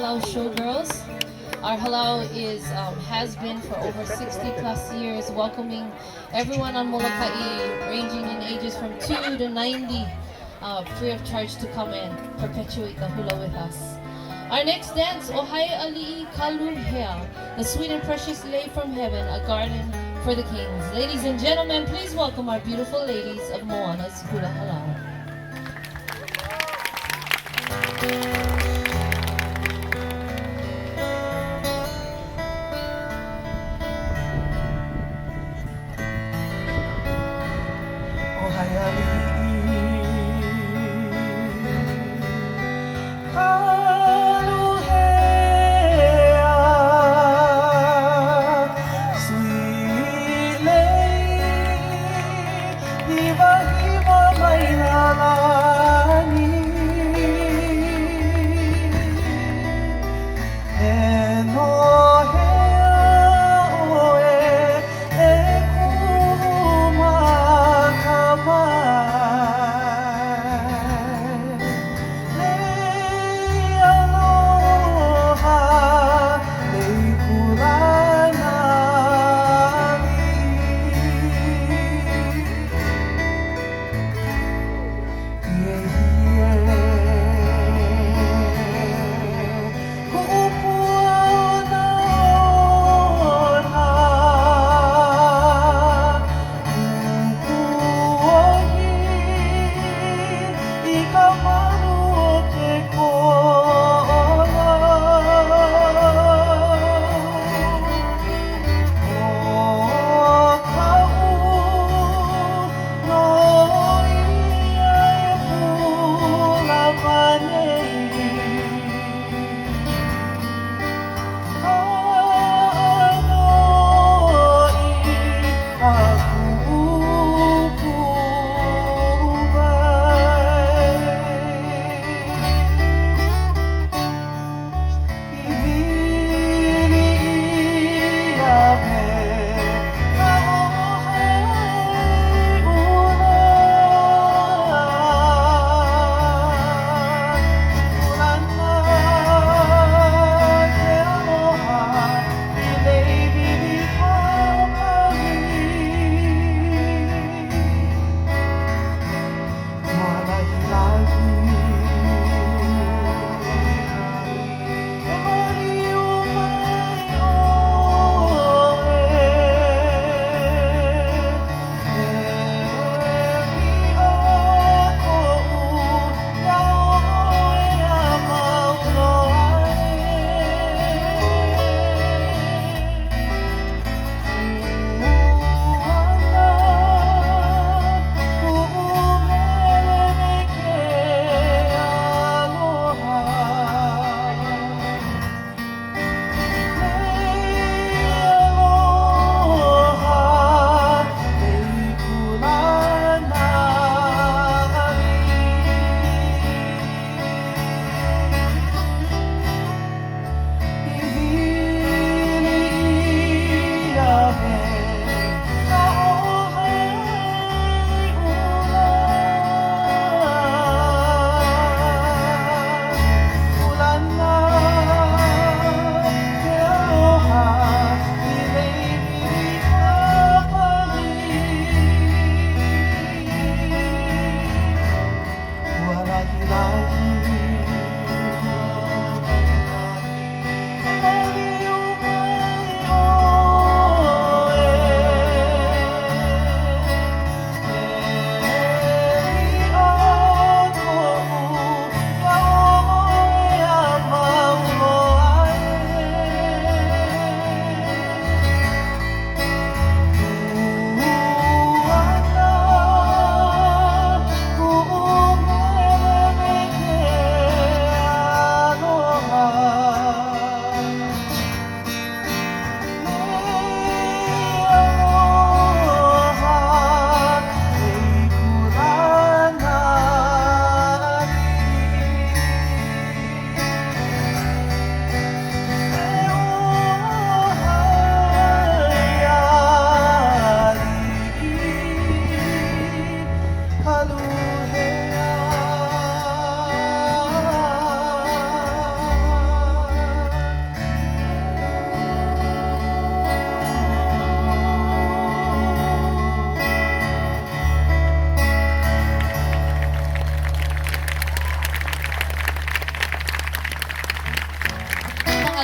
Halau Showgirls. Our halau has been for over 60 plus years, welcoming everyone on Molokai, ranging in ages from 2 to 90, free of charge to come and perpetuate the hula with us. Our next dance, Ohai Ali'i Kaluhea, the sweet and precious lay from heaven, a garden for the kings. Ladies and gentlemen, please welcome our beautiful ladies of Moana's Hula Halau.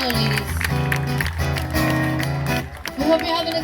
mahalo, ladies. We hope you're having a